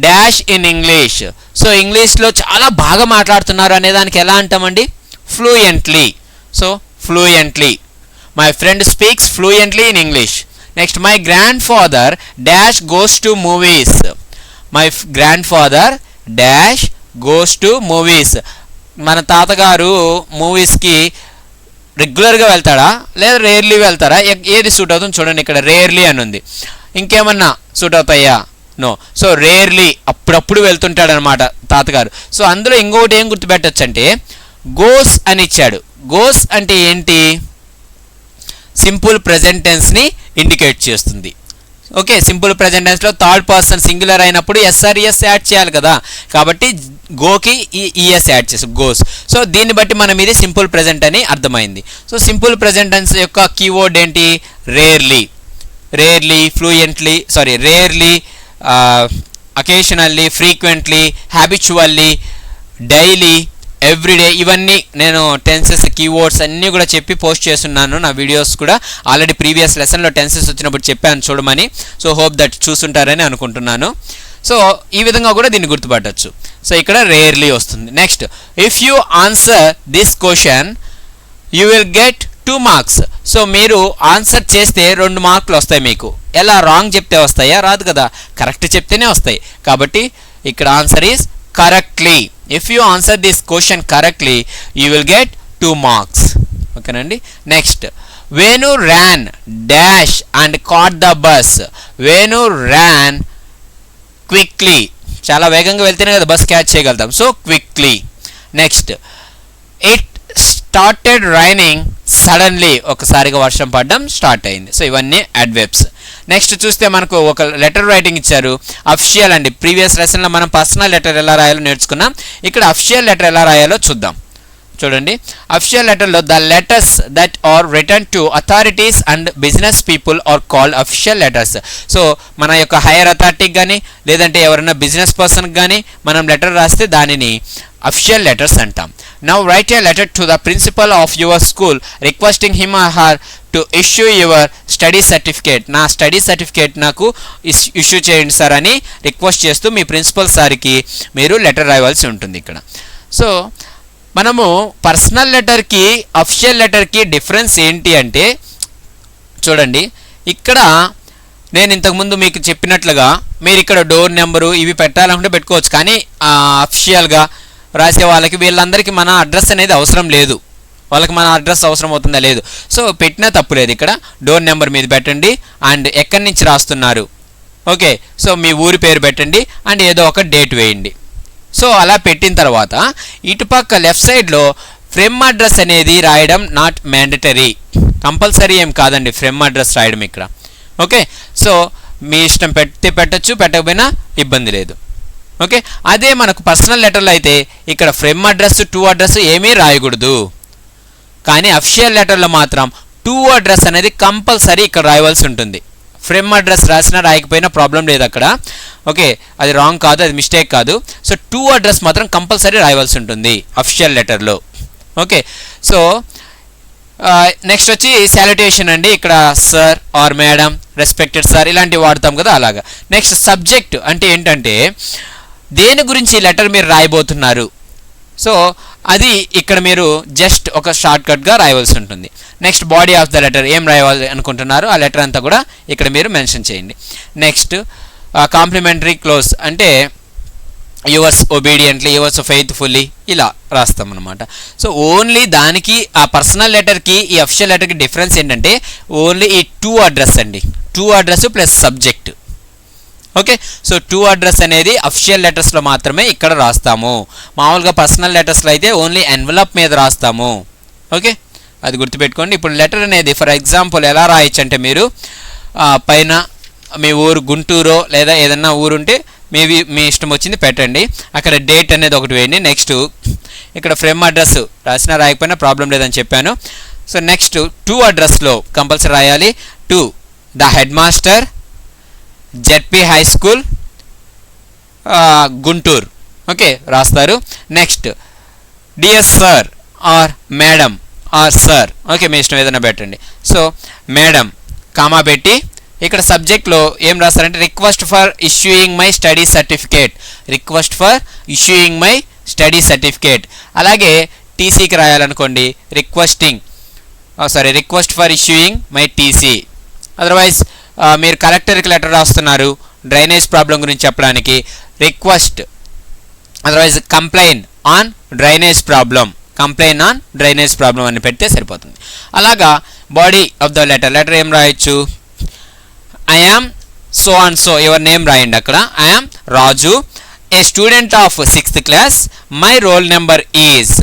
dash in English. So ఇంగ్లీష్లో చాలా బాగా మాట్లాడుతున్నారు అనే దానికి ఎలా అంటామండి? Fluently. So fluently, my friend speaks fluently in English. Next, my grand father dash goes to movies. My grand father dash goes to movies. మన తాతగారు మూవీస్కి రెగ్యులర్గా వెళ్తాడా లేదా రేర్లీ వెళ్తారా? ఏది సూట్ అవుతుంది చూడండి, ఇక్కడ రేర్లీ అని ఉంది. ఇంకేమన్నా సూట్ అవుతాయా? నో. సో రేర్లీ, అప్పుడప్పుడు వెళ్తుంటాడనమాట తాతగారు. సో అందులో ఇంకొకటి ఏం గుర్తుపెట్టచ్చు అంటే గోస్ అని ఇచ్చాడు. గోస్ అంటే ఏంటి? సింపుల్ ప్రెజెంట్ టెన్స్ని ఇండికేట్ చేస్తుంది. ఓకే, సింపుల్ ప్రెజెంట్ టెన్స్లో థర్డ్ పర్సన్ సింగులర్ అయినప్పుడు ఎస్ఆర్ఈఎస్ యాడ్ చేయాలి కదా, కాబట్టి గోకి ఈఎస్ యాడ్ చేసి గోస్. సో దీన్ని బట్టి మనం ఇది సింపుల్ ప్రెజెంట్ అని అర్థమైంది. సో సింపుల్ ప్రెజెంట్ టెన్స్ యొక్క కీవర్డ్ ఏంటి? Rarely, fluently, rarely, occasionally, frequently, habitually, daily, everyday. ఇవన్నీ నేను టెన్సెస్ కీవర్డ్స్ అన్నీ కూడా చెప్పి పోస్ట్ చేస్తున్నాను. నా వీడియోస్ కూడా ఆల్రెడీ ప్రీవియస్ లెసన్లో టెన్సెస్ వచ్చినప్పుడు చెప్పాను చూడమని. సో హోప్ దట్ చూసుంటారని అనుకుంటున్నాను. సో ఈ విధంగా కూడా దీన్ని గుర్తుపట్టచ్చు. సో ఇక్కడ రేర్లీ వస్తుంది. Next, if you answer this question you will get 2 marks. So మీరు ఆన్సర్ చేస్తే 2 మార్కులు వస్తాయి మీకు. ఎలా? రాంగ్ చెప్తే వస్తాయా? రాదు కదా, కరెక్ట్ చెప్తేనే వస్తాయి. కాబట్టి ఇక్కడ answer is correctly. If you answer this question correctly you will get 2 marks. ఓకేనండి. Next, Venu ran dash and caught the bus. Venu ran quickly. చాలా వేగంగా వెళ్తేనే కదా బస్ క్యాచ్ చేయగలుగుతాం. So quickly. Next, it started raining suddenly. ఒకసారిగా వర్షం పడడం start అయింది. సో ఇవన్నీ అడ్వర్బ్స్. నెక్స్ట్ చూస్తే మనకు ఒక లెటర్ రైటింగ్ ఇచ్చారు. అఫిషియల్ అండి. ప్రీవియస్ లెసన్లో మనం పర్సనల్ లెటర్ ఎలా రాయాలో నేర్చుకున్నాం. ఇక్కడ అఫిషియల్ లెటర్ ఎలా రాయాలో చూద్దాం. చూడండి, అఫిషియల్ లెటర్లో the letters that are written to authorities and business people are called official letters. So మన యొక్క హైయర్ అథారిటీకి కానీ లేదంటే ఎవరైనా బిజినెస్ పర్సన్కి కానీ మనం లెటర్ రాస్తే దానిని అఫిషియల్ లెటర్స్ అంటాం. Now write a letter to the principal of your school requesting him or her to issue your study certificate. నా స్టడీ సర్టిఫికేట్ నాకు ఇష్యూ చేయండి సార్ అని రిక్వెస్ట్ చేస్తూ మీ ప్రిన్సిపల్ సార్కి మీరు లెటర్ రాయవలసి ఉంటుంది ఇక్కడ. సో మనము పర్సనల్ లెటర్కి అఫిషియల్ లెటర్కి డిఫరెన్స్ ఏంటి అంటే చూడండి, ఇక్కడ నేను ఇంతకుముందు మీకు చెప్పినట్లుగా మీరు ఇక్కడ డోర్ నెంబరు ఇవి పెట్టాలనుకుంటే పెట్టుకోవచ్చు. కానీ అఫిషియల్గా రాసే వాళ్ళకి వీళ్ళందరికీ మన అడ్రస్ అనేది అవసరం లేదు. వాళ్ళకి మన అడ్రస్ అవసరం అవుతుందా? లేదు. సో పెట్టినా తప్పు లేదు. ఇక్కడ డోర్ నెంబర్ మీద పెట్టండి అండ్ ఎక్కడి నుంచి రాస్తున్నారు. ఓకే, సో మీ ఊరి పేరు పెట్టండి అండ్ ఏదో ఒక డేట్ వేయండి. సో అలా పెట్టిన తర్వాత ఇటుపక్క లెఫ్ట్ సైడ్లో ఫ్రెమ్ అడ్రస్ అనేది రాయడం నాట్ మ్యాండటరీ. కంపల్సరీ ఏం కాదండి ఫ్రెమ్ అడ్రస్ రాయడం ఇక్కడ. ఓకే, సో మీ ఇష్టం పెడితే పెట్టచ్చు, పెట్టకపోయినా ఇబ్బంది లేదు. ఓకే, అదే మనకు పర్సనల్ లెటర్లో అయితే ఇక్కడ ఫ్రెమ్ అడ్రస్ టు అడ్రస్ ఏమీ రాయకూడదు. కానీ అఫిషియల్ లెటర్లో మాత్రం టు అడ్రస్ అనేది కంపల్సరీ ఇక్కడ రాయవలసి ఉంటుంది. ఫ్రెమ్ అడ్రస్ రాసినా రాయకపోయినా ప్రాబ్లం లేదు అక్కడ. ఓకే, అది రాంగ్ కాదు, అది మిస్టేక్ కాదు. సో టు అడ్రస్ మాత్రం కంపల్సరీ రాయవలసి ఉంటుంది అఫిషియల్ లెటర్లో. ఓకే, సో నెక్స్ట్ వచ్చి సాల్యుటేషన్ అండి. ఇక్కడ sir or madam, respected sir ఇలాంటివి వాడతాం కదా అలాగా. నెక్స్ట్ సబ్జెక్ట్ అంటే ఏంటంటే దేని గురించి లెటర్ మీరు రాయబోతున్నారు, సో అది ఇక్కడ మీరు జస్ట్ ఒక షార్ట్కట్గా రాయవలసి ఉంటుంది. Next body of the letter, ఏం రాయాలి అనుకుంటున్నారు ఆ లెటర్ అంతా కూడా ఇక్కడ మీరు మెన్షన్ చేయండి. నెక్స్ట్ కాంప్లిమెంటరీ క్లోజ్ అంటే యువర్స్ ఒబీడియంట్లీ, యువర్స్ ఫెయిత్ఫుల్లీ ఇలా రాస్తాం అనమాట. సో ఓన్లీ దానికి ఆ పర్సనల్ లెటర్కి ఈ అఫిషియల్ లెటర్కి డిఫరెన్స్ ఏంటంటే ఓన్లీ ఈ టు అడ్రస్ అండి, to address plus subject. Okay, so to address అనేది అఫిషియల్ లెటర్స్లో మాత్రమే ఇక్కడ రాస్తాము. మామూలుగా పర్సనల్ లెటర్స్లో అయితే ఓన్లీ ఎన్వలప్ మీద రాస్తాము. ఓకే, అది గుర్తుపెట్టుకోండి. ఇప్పుడు లెటర్ అనేది ఫర్ ఎగ్జాంపుల్ ఎలా రాయొచ్చు అంటే మీరు పైన మీ ఊరు గుంటూరు లేదా ఏదన్నా ఊరుంటే మీ ఇష్టం వచ్చింది పెట్టండి, అక్కడ డేట్ అనేది ఒకటి వేయండి. నెక్స్ట్ ఇక్కడ ఫ్రేమ్ అడ్రస్ రాసినా రాయకపోయినా ప్రాబ్లం లేదని చెప్పాను. సో నెక్స్ట్ టు అడ్రస్లో కంపల్సరీ రాయాలి. To the head master, ZP high school, Guntur. Okay రాస్తారు. Next dear sir or madam or sir, okay మీ ఇష్టం ఏదైనా పెట్టండి. సో మేడం కామా పెట్టి ఇక్కడ సబ్జెక్ట్లో ఏం రాస్తారంటే request for issuing my study certificate, request for issuing my study certificate. అలాగే టీసీకి రాయాలనుకోండి request for issuing my TC. Otherwise మీరు కలెక్టర్కి లెటర్ రాస్తున్నారు డ్రైనేజ్ ప్రాబ్లం గురించి చెప్పడానికి, request. Otherwise complaint on drainage problem అని పెడితే సరిపోతుంది. అలాగా బాడీ ఆఫ్ ద లెటర్ ఏం రాయొచ్చు, I am so and so, your name రాయండి అక్కడ. I am Raju, a student of 6th class, my roll number is,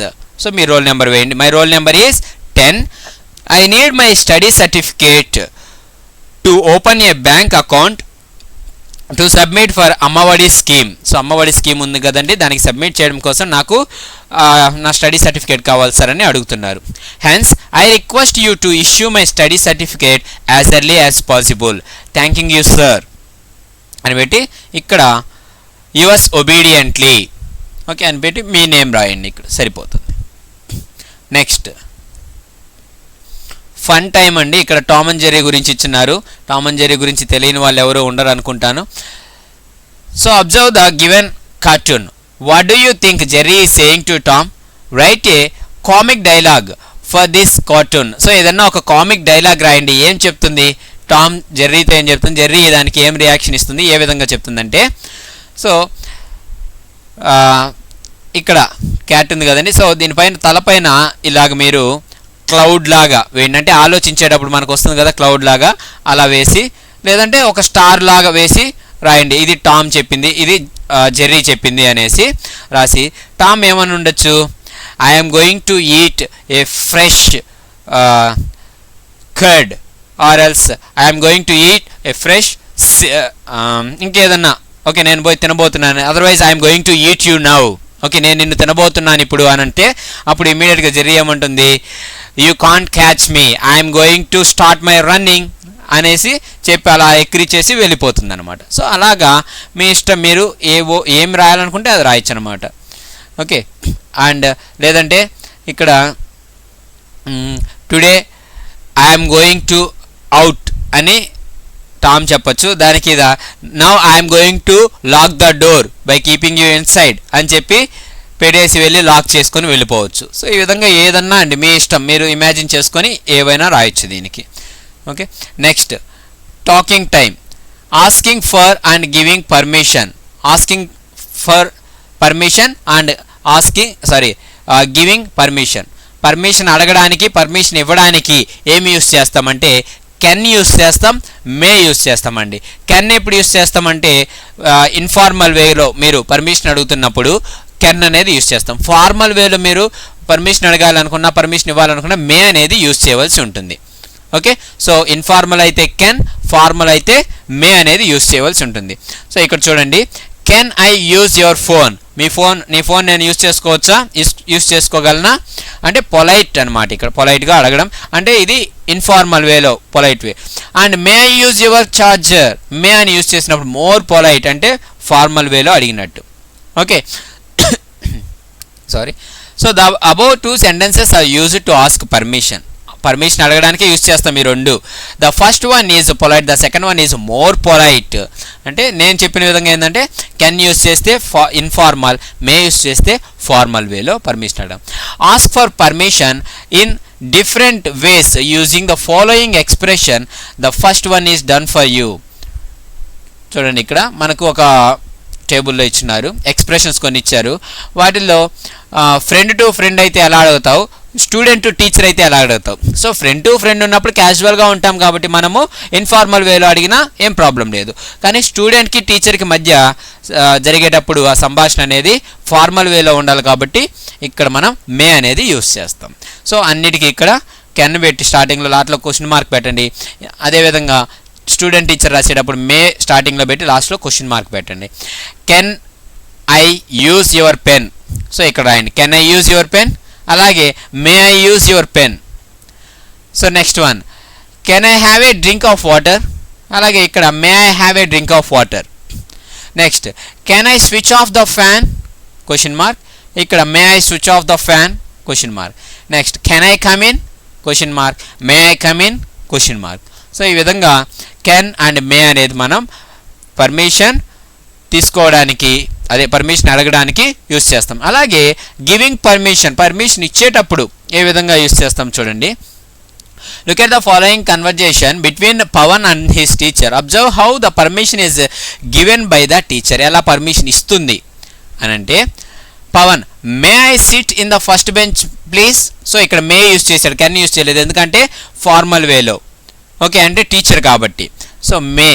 so మీ రోల్ నెంబర్ వేయండి. My roll number is 10. I need my study certificate to open a bank account to submit for Amma Vodi scheme. So Amma Vodi scheme ఉంది కదండి, దానికి submit చేయడం కోసం నాకు నా study certificate కావాలి సార్ అని అడుగుతున్నారు. Hence I request you to issue my study certificate as early as possible, thanking you sir అని పెట్టి ఇక్కడ యువర్స్ ఒబీడియంట్లీ ఓకే అని పెట్టి మీ నేమ్ రాయండి, ఇక్కడ సరిపోతుంది. నెక్స్ట్ ఫన్ టైం అండి. ఇక్కడ టామ్ అండ్ జెర్రీ గురించి ఇచ్చినారు. టామ్ అండ్ జెర్రీ గురించి తెలియని వాళ్ళు ఎవరో ఉండరు అనుకుంటాను. So observe the given cartoon. What do you think Jerry is saying to Tom? Right A comic dialogue for this cartoon. So ఏదన్నా ఒక కామిక్ డైలాగ్ రాయండి. ఏం చెప్తుంది టామ్ జెర్రీతో, ఏం చెప్తుంది, జెర్రీ దానికి ఏం రియాక్షన్ ఇస్తుంది, ఏ విధంగా చెప్తుందంటే, సో ఇక్కడ క్యాట్ ఉంది కదండి, సో దీనిపైన తలపైన ఇలాగ మీరు క్లౌడ్ లాగా వేయండి. అంటే ఆలోచించేటప్పుడు మనకు వస్తుంది కదా క్లౌడ్ లాగా, అలా వేసి లేదంటే ఒక స్టార్ లాగా వేసి రాయండి. ఇది టామ్ చెప్పింది, ఇది జెర్రీ చెప్పింది అనేసి రాసి టామ్ ఏమని ఉండొచ్చు, I'm going to eat a fresh curd or else I'm going to eat a fresh ఇంకేదన్నా, ఓకే నేను పోయి తినబోతున్నాను, otherwise I'm going to eat you now, okay నేను నిన్ను తినబోతున్నాను ఇప్పుడు అని అంటే అప్పుడు ఇమీడియట్గా జెర్రీ ఏమంటుంది, you can't catch me, I'm going to start my running అనేసి చెప్పి అలా ఎక్కిరిచేసి వెళ్ళిపోతుంది అనమాట. సో అలాగా మీ ఇష్టం, మీరు ఏం రాయాలనుకుంటే అది రాయొచ్చు అనమాట. ఓకే అండ్ లేదంటే ఇక్కడ today I'm going to out అని టామ్ చెప్పచ్చు, దానికి now I'm going to lock the door by keeping you inside అని చెప్పి పెట్టేసి వెళ్ళి లాక్ చేసుకొని వెళ్ళిపోవచ్చు. సో ఈ విధంగా ఏదన్నా అండి మీ ఇష్టం, మీరు ఇమాజిన్ చేసుకొని ఏవైనా రాయొచ్చు దీనికి. Okay next talking time. Asking for and giving permission, asking for permission and giving permission. Permission అడగడానికి పర్మిషన్ ఇవ్వడానికి ఏమి యూస్ చేస్తామంటే కెన్ యూస్ చేస్తాం, మే యూస్ చేస్తామండి. కెన్ ఎప్పుడు యూస్ చేస్తామంటే ఇన్ఫార్మల్ వేలో మీరు పర్మిషన్ అడుగుతున్నప్పుడు కెన్ అనేది యూస్ చేస్తాం. ఫార్మల్ వేలో మీరు పర్మిషన్ అడగాలనుకున్నా పర్మిషన్ ఇవ్వాలనుకున్నా మే అనేది యూస్ చేయవలసి ఉంటుంది. ఓకే సో ఇన్ఫార్మల్ అయితే కెన్, ఫార్మల్ అయితే మే అనేది యూస్ చేయవలసి ఉంటుంది. సో ఇక్కడ చూడండి, can I use your phone, నీ ఫోన్ నేను యూస్ చేసుకోవచ్చా, యూస్ చేసుకోగలనా అంటే పొలైట్ అనమాట. ఇక్కడ పొలైట్గా అడగడం అంటే ఇది ఇన్ఫార్మల్ వేలో polite way. And may I use your charger, may అని యూస్ చేసినప్పుడు మోర్ పొలైట్ అంటే ఫార్మల్ వేలో అడిగినట్టు. Okay sorry. So the above 2 sentences are used to ask permission. Permission అడగడానికి యూస్ చేస్తాం ఈ రెండు. The first one is polite, the second one is more polite. అంటే నేను చెప్పిన విధంగా ఏంటంటే కెన్ యూస్ చేస్తే ఇన్ఫార్మల్, మే యూస్ చేస్తే ఫార్మల్ వేలో పర్మిషన్ అడగడం. Ask for permission in different ways using the following expression, the first one is done for you. చూడండి ఇక్కడ మనకు ఒక టేబుల్లో ఇచ్చినారు, ఎక్స్ప్రెషన్స్ కొన్ని ఇచ్చారు. వాటిల్లో ఫ్రెండ్ టు ఫ్రెండ్ అయితే ఎలా అడుగుతావు, స్టూడెంట్ టు టీచర్ అయితే ఎలా అడుగుతావు. సో ఫ్రెండ్ టు ఫ్రెండ్ ఉన్నప్పుడు క్యాజువల్గా ఉంటాం కాబట్టి మనము ఇన్ఫార్మల్ వేలో అడిగినా ఏం ప్రాబ్లం లేదు. కానీ స్టూడెంట్కి టీచర్కి మధ్య జరిగేటప్పుడు ఆ సంభాషణ అనేది ఫార్మల్ వేలో ఉండాలి కాబట్టి ఇక్కడ మనం మే అనేది యూస్ చేస్తాం. సో అన్నిటికీ ఇక్కడ కెన్ పెట్టి స్టార్టింగ్లో లాస్ట్లో క్వశ్చన్ మార్క్ పెట్టండి. అదేవిధంగా స్టూడెంట్ టీచర్ రాసేటప్పుడు మే స్టార్టింగ్లో పెట్టి లాస్ట్లో క్వశ్చన్ మార్క్ పెట్టండి. Can I use your pen, so ఇక్కడ రాయండి can I use your pen. అలాగే may I use your pen. So next one can I have a drink of water, అలాగే ఇక్కడ may I have a drink of water. Next can I switch off the fan question mark, ఇక్కడ may I switch off the fan question mark. Next can I come in question mark, may I come in question mark. So ఈ విధంగా can and మే అనేది మనం permission తీసుకోవడానికి, అదే permission అడగడానికి use చేస్తాం. అలాగే గివింగ్ పర్మిషన్ ఇచ్చేటప్పుడు ఏ విధంగా యూస్ చేస్తాం చూడండి. Look at the following conversation between Pavan and his teacher. Observe how the permission is given by the teacher. ఎలా పర్మిషన్ ఇస్తుంది అని అంటే, Pavan may I sit in the first bench please. So ఇక్కడ may use చేశాడు, can use చేయలేదు, ఎందుకంటే formal వేలో, okay అంటే టీచర్ కాబట్టి. సో మే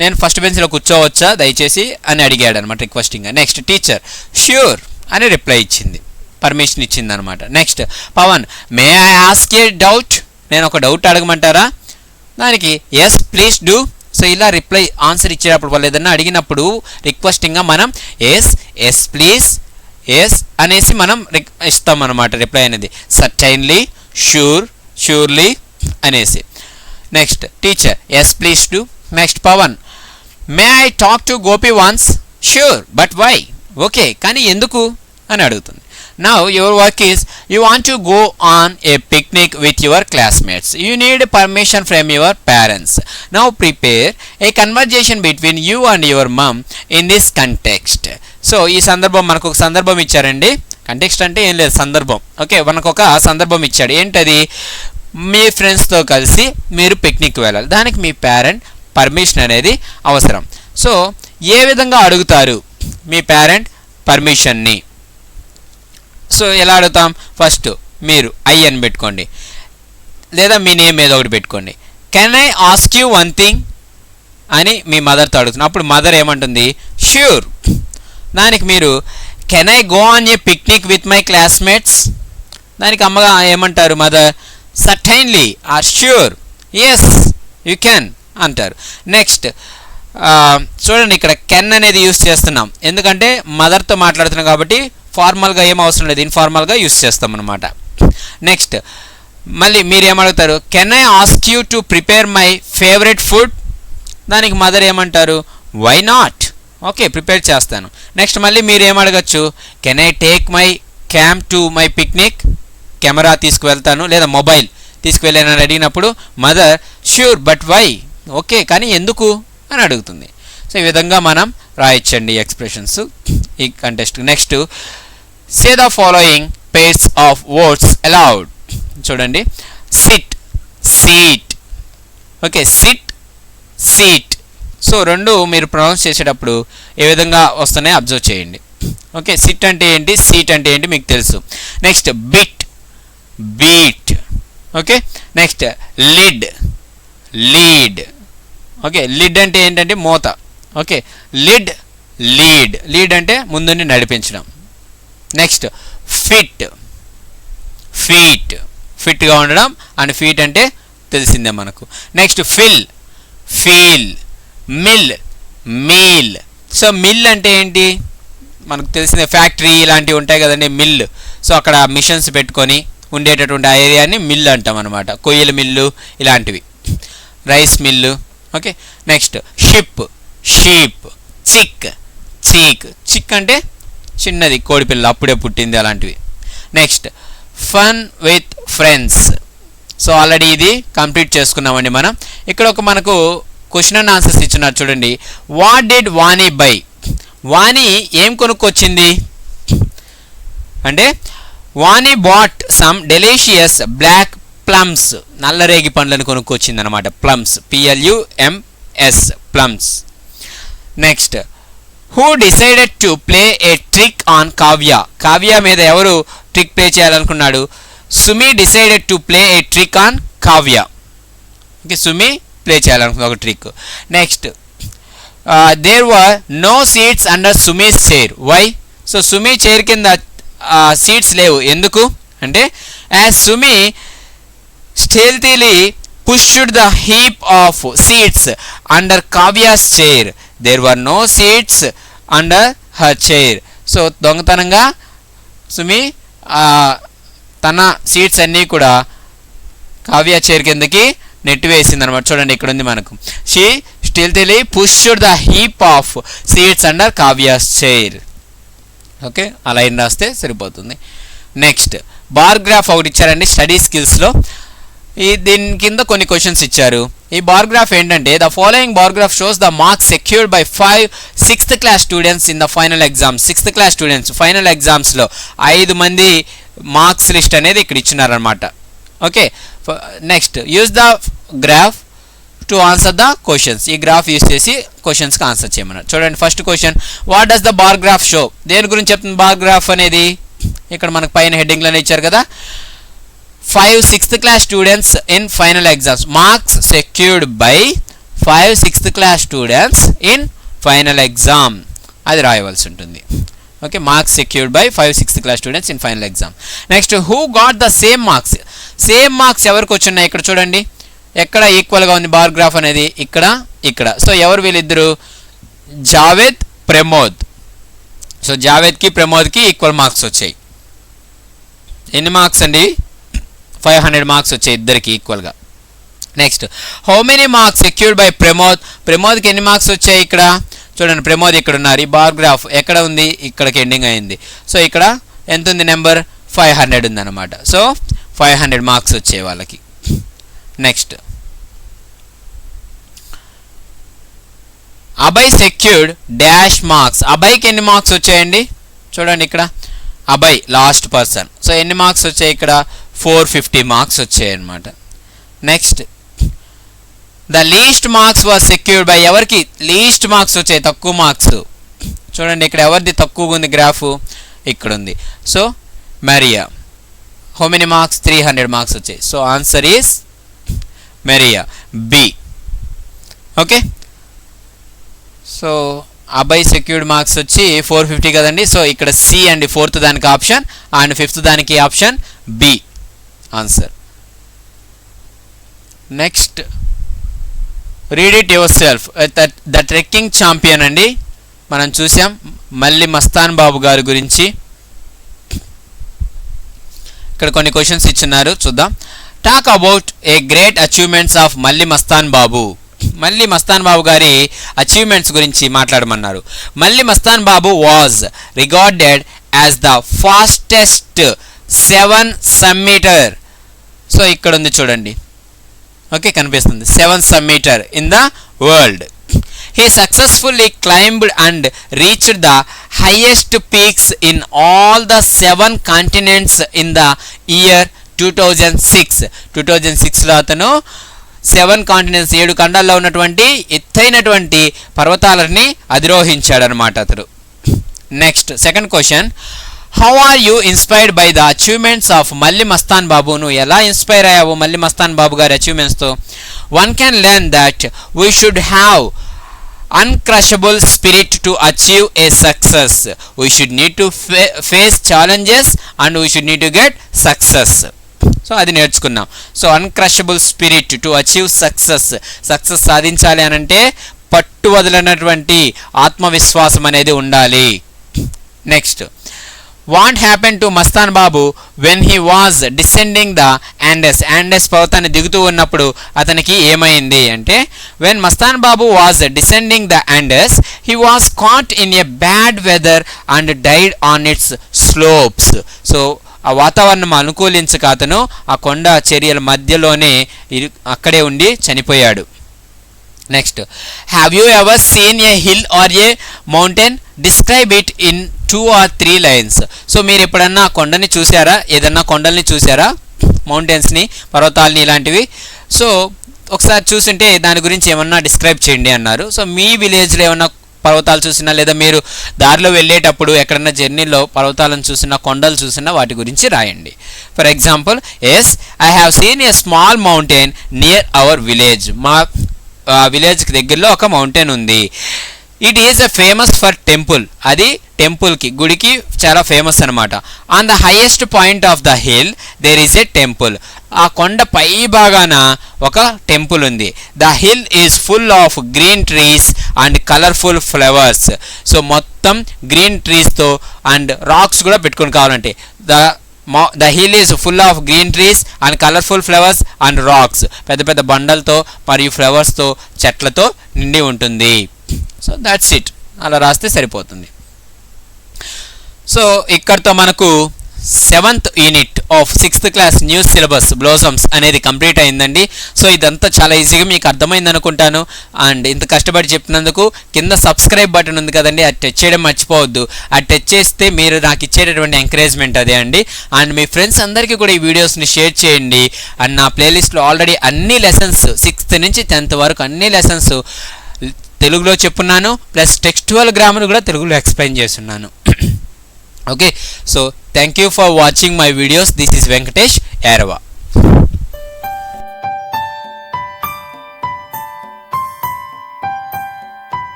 నేను ఫస్ట్ బెంచ్లో కూర్చోవచ్చా దయచేసి అని అడిగాడు అనమాట రిక్వెస్టింగ్గా. నెక్స్ట్ టీచర్ ష్యూర్ అని రిప్లై ఇచ్చింది, పర్మిషన్ ఇచ్చింది అనమాట. Next Pavan may I ask a doubt, నేను ఒక డౌట్ అడగమంటారా, దానికి ఎస్ ప్లీజ్ డూ. సో ఇలా రిప్లై ఆన్సర్ ఇచ్చేటప్పుడు వాళ్ళు ఏదన్నా అడిగినప్పుడు రిక్వెస్టింగ్గా మనం ఎస్ ప్లీజ్ ఎస్ అనేసి మనం ఇస్తాం అనమాట రిప్లై అనేది. సర్టైన్లీ, ష్యూర్లీ అనేసి. Next teacher yes please do. Next Pavan may I talk to Gopi once, sure but why, okay కానీ ఎందుకు అని అడుగుతుంది. Now your work is you want to go on a picnic with your classmates, you need permission from your parents. Now prepare a conversation between you and your mum in this context. So ఈ సందర్భం మనకు ఒక సందర్భం ఇచ్చారండి. Context అంటే ఏం లేదు, సందర్భం. ఓకే మనకు ఒక సందర్భం ఇచ్చాడు, ఏంటది, మీ ఫ్రెండ్స్తో కలిసి మీరు పిక్నిక్ వెళ్ళాలి, దానికి మీ పేరెంట్ పర్మిషన్ అనేది అవసరం. సో ఏ విధంగా అడుగుతారు మీ పేరెంట్ పర్మిషన్ని? సో ఎలా అడుగుతాం, ఫస్ట్ మీరు ఐ అని పెట్టుకోండి, లేదా మీ నేమ్ ఏదో ఒకటి పెట్టుకోండి. Can I ask you one thing అని మీ మదర్తో అడుగుతున్నా, అప్పుడు మదర్ ఏమంటుంది, ష్యూర్. దానికి మీరు can I go on a picnic with my classmates, దానికి అమ్మగా ఏమంటారు mother, certainly or sure, yes you can అంటారు. నెక్స్ట్ చూడండి ఇక్కడ కెన్ అనేది యూస్ చేస్తున్నాం, ఎందుకంటే మదర్తో మాట్లాడుతున్నాం కాబట్టి ఫార్మల్గా ఏం అవసరం లేదు, ఇన్ఫార్మల్గా యూస్ చేస్తాం అనమాట. నెక్స్ట్ మళ్ళీ మీరు ఏమడుగుతారు, can I ask you to prepare my favourite food, దానికి మదర్ ఏమంటారు, వై నాట్, ఓకే ప్రిపేర్ చేస్తాను. నెక్స్ట్ మళ్ళీ మీరు ఏమడగచ్చు, can I take my cam to my picnic, camera తీసుకువెళ్తాను లేదా మొబైల్ తీసుకువెళ్ళానని అడిగినప్పుడు mother sure but why, okay కానీ ఎందుకు అని అడుగుతుంది. సో ఈ విధంగా మనం రాయొచ్చండి ఎక్స్ప్రెషన్స్ ఈ contest. Next say the following pairs of words aloud. చూడండి sit, seat, okay SIT, seat. So రెండు మీరు ప్రొనౌన్స్ చేసేటప్పుడు ఏ విధంగా వస్తున్నాయో అబ్జర్వ్ చేయండి. ఓకే సిట్ అంటే ఏంటి, సీట్ అంటే ఏంటి మీకు తెలుసు. Next bit, beat, okay. Next lid, lead, okay lid అంటే ఏంటంటే మూత, ఓకే లిడ్, లీడ్, లీడ్ అంటే ముందుని నడిపించడం. నెక్స్ట్ ఫిట్, ఫీట్, ఫిట్గా ఉండడం, అండ్ ఫీట్ అంటే తెలిసిందే మనకు. Next fill, feel, mill, meal. So mill అంటే ఏంటి మనకు తెలిసిన ఫ్యాక్టరీ ఇలాంటివి ఉంటాయి కదండి మిల్. సో అక్కడ మిషన్స్ పెట్టుకొని ఉండేటటువంటి ఆ ఏరియాని మిల్ అంటాం అనమాట. కొయ్యల మిల్లు ఇలాంటివి, rice mill, okay. Next ship, sheep, chick, cheek, chick అంటే చిన్నది కోడిపిల్ల అప్పుడే పుట్టింది అలాంటివి. Next fun with friends, so already ఇది కంప్లీట్ చేసుకున్నామండి మనం. ఇక్కడ ఒక మనకు క్వశ్చన్ అండ్ ఆన్సర్స్ ఇచ్చున్నారు చూడండి. What did Vani buy? Vani ఏం కొనుక్కొచ్చింది అంటే Vani bought some delicious black plums, నల్లరేగి పండ్లను కొనుక్కొచ్చింది అనమాట. Plums, PLUMS, plums. Next, who decided to play a trick on Kavya? Kavya మీద ఎవరు ట్రిక్ ప్లే చేయాలనుకున్నాడు? Sumi decided to play a trick on Kavya. Okay, Sumi play చేయాలనుకున్న ఒక trick. Next, there were no seats under Sumi's chair. Why? So Sumi chair కింద seats లేవు. ఎందుకు అంటే as Sumi stealthily pushed the heap of seats under Kavya's chair, there were no seats under her chair. So దొంగతనంగా సుమి తన seats అన్నీ కూడా Kavya chair కిందకి నెట్టివేసింది అనమాట. చూడండి ఇక్కడ ఉంది మనకు. She stealthily pushed the heap of seats under Kavya's chair. Okay, అలా ఏం రాస్తే సరిపోతుంది. నెక్స్ట్, బార్ గ్రాఫ్ ఒకటి ఇచ్చారండి స్టడీ స్కిల్స్లో. దీని కింద కొన్ని క్వశ్చన్స్ ఇచ్చారు. ఈ బార్ గ్రాఫ్ ఏంటంటే the following bar graph shows the marks secured by 5 6th class students in the final exams. 6th class students final ఎగ్జామ్స్లో 5 మంది మార్క్స్ లిస్ట్ అనేది ఇక్కడ ఇచ్చినారనమాట. Okay, next, use the graph to answer the questions. ఈ graph use చేసి క్వశ్చన్స్కి answer చేయమన్నారు. చూడండి first question, what does the bar graph show? దేని గురించి చెప్తుంది బార్ గ్రాఫ్ అనేది? ఇక్కడ మనకు పైన హెడ్డింగ్లోనే ఇచ్చారు కదా. 5 6th class students in final exams. Marks secured by 5 6th class students in final exam. అది రాయవలసి ఉంటుంది. Okay, marks secured by 5 6th class students in final exam. Next, who got the same marks? Same marks ఎవరికి వచ్చున్నాయి? ఇక్కడ చూడండి, ఎక్కడ ఈక్వల్గా ఉంది bar graph అనేది? ఇక్కడ. సో ఎవరు వీళ్ళిద్దరు? జావేద్, ప్రమోద్. సో జావేద్కి ప్రమోద్కి ఈక్వల్ మార్క్స్ వచ్చాయి. ఎన్ని మార్క్స్ అండి? 500 మార్క్స్ వచ్చాయి ఇద్దరికి ఈక్వల్గా. Next, how many marks secured by Pramod? ప్రమోద్కి ఎన్ని మార్క్స్ వచ్చాయి? ఇక్కడ చూడండి, ప్రమోద్ ఇక్కడ ఉన్నారు. ఈ బార్ గ్రాఫ్ ఎక్కడ ఉంది? ఇక్కడికి ఎండింగ్ అయింది. సో ఇక్కడ ఎంత ఉంది నెంబర్? 500 ఉందన్నమాట. సో 500 మార్క్స్ వచ్చాయి వాళ్ళకి. Next, Abhay secured dash marks. అభయ్కి ఎన్ని మార్క్స్ వచ్చాయండి? చూడండి ఇక్కడ అభయ్ లాస్ట్ పర్సన్. సో ఎన్ని మార్క్స్ వచ్చాయి ఇక్కడ? 450 మార్క్స్ వచ్చాయి అన్నమాట. Next, the least marks was secured by. ఎవరికి లీస్ట్ మార్క్స్ వచ్చాయి? తక్కువ మార్క్స్. చూడండి ఇక్కడ ఎవరిది తక్కువగా ఉంది గ్రాఫ్? ఇక్కడ ఉంది. So Maria. How many marks? 300 marks వచ్చాయి. So answer is Maria, B. Okay, so Abhay secured marks వచ్చి 450 కదండి. సో ఇక్కడ సి అండి 4th దానికి ఆప్షన్, అండ్ 5th దానికి option B answer. Next, read it yourself. The trekking champion అండి మనం చూసాం. మళ్ళీ మస్తాన్ బాబు గారి గురించి ఇక్కడ కొన్ని క్వశ్చన్స్ ఇచ్చినారు, చూద్దాం. Talk about a great achievements of Malli Mastan బాబు. మళ్ళీ మస్తాన్ బాబు గారి అచీవ్మెంట్స్ గురించి మాట్లాడమన్నారు. మళ్ళీ Mastan Babu was regarded as the fastest 7 summiter. So ఇక్కడ ఉంది చూడండి. ఓకే, కనిపిస్తుంది 7 summiter in the world. He successfully climbed and reached the highest peaks in all the 7 continents in the year 2006. 2006లో అతను 7 కాంటినెంట్స్ 7 ఖండాల్లో ఉన్నటువంటి ఎత్తైనటువంటి పర్వతాలని అధిరోహించాడనమాట అతడు. Next, second question, how are you inspired by the achievements of Malli Mastan బాబు? నువ్వు ఎలా inspire అయ్యావు మళ్ళీ మస్తాన్ బాబు గారి అచీవ్మెంట్స్తో? One can learn that we should have uncrushable spirit to achieve a success. We should need to face challenges and we should need to get success. So అది నేర్చుకున్నాం. So uncrushable spirit to achieve success. Success సాధించాలి అనంటే పట్టు వదలనటువంటి ఆత్మవిశ్వాసం అనేది ఉండాలి. Next, what happen to Mastan Babu when he was descending the Andes. Andes పర్వతాన్ని దిగుతూ ఉన్నప్పుడు అతనికి ఏమైంది అంటే, when Mastan Babu was descending the Andes he was caught in a bad weather and died on its slopes. So ఆ వాతావరణం అనుకూలించక అతను ఆ కొండ చర్యల మధ్యలోనే అక్కడే ఉండి చనిపోయాడు. Next, have you ever seen a hill or a mountain? Describe it in 2 or 3 lines. So మీరు ఎప్పుడన్నా కొండని చూసారా? ఏదన్నా కొండల్ని చూసారా? మౌంటైన్స్ని, పర్వతాలని ఇలాంటివి. సో ఒకసారి చూస్తుంటే దాని గురించి ఏమన్నా డిస్క్రైబ్ చేయండి అన్నారు. సో మీ విలేజ్లో ఏమన్నా పర్వతాలు చూసినా, లేదా మీరు దారిలో వెళ్ళేటప్పుడు ఎక్కడన్నా జర్నీలో పర్వతాలను చూసినా, కొండలు చూసినా వాటి గురించి రాయండి. For example, yes I have seen a small mountain near our village. మా విలేజ్కి దగ్గరలో ఒక మౌంటైన్ ఉంది. It is a famous for temple. అది టెంపుల్కి, గుడికి చాలా ఫేమస్ అనమాట. On the highest point of the hill there is a temple. ఆ కొండ పై భాగాన ఒక టెంపుల్ ఉంది. The hill is full of green trees and colourful flowers. So మొత్తం గ్రీన్ ట్రీస్తో అండ్ రాక్స్ కూడా పెట్టుకుని కావాలంటే the hill is full of green trees and colourful flowers and rocks. పెద్ద పెద్ద బండలతో మరియు ఫ్లవర్స్తో, చెట్లతో నిండి ఉంటుంది. So that's it. అలా రాస్తే సరిపోతుంది. సో ఇక్కడితో మనకు 7th unit of 6th class new syllabus blossoms అనేది కంప్లీట్ అయిందండి. సో ఇదంతా చాలా ఈజీగా మీకు అర్థమైంది అనుకుంటాను. అండ్ ఇంత కష్టపడి చెప్పినందుకు కింద సబ్స్క్రైబ్ బటన్ ఉంది కదండి, అది టచ్ చేయడం మర్చిపోవద్దు. అది టచ్ చేస్తే మీరు నాకు ఇచ్చేటటువంటి ఎంకరేజ్మెంట్ అదే అండి. అండ్ మీ ఫ్రెండ్స్ అందరికీ కూడా ఈ వీడియోస్ని షేర్ చేయండి. అండ్ నా ప్లేలిస్ట్లో ఆల్రెడీ అన్ని లెసన్స్ 6th నుంచి 10th వరకు అన్ని లెసన్స్ తెలుగులో చెప్పున్నాను, ప్లస్ టెక్స్టువల్ గ్రామర్ కూడా తెలుగులో ఎక్స్ప్లెయిన్ చేస్తున్నాను. Okay, so thank you for watching my videos. This is Venkatesh యారవా.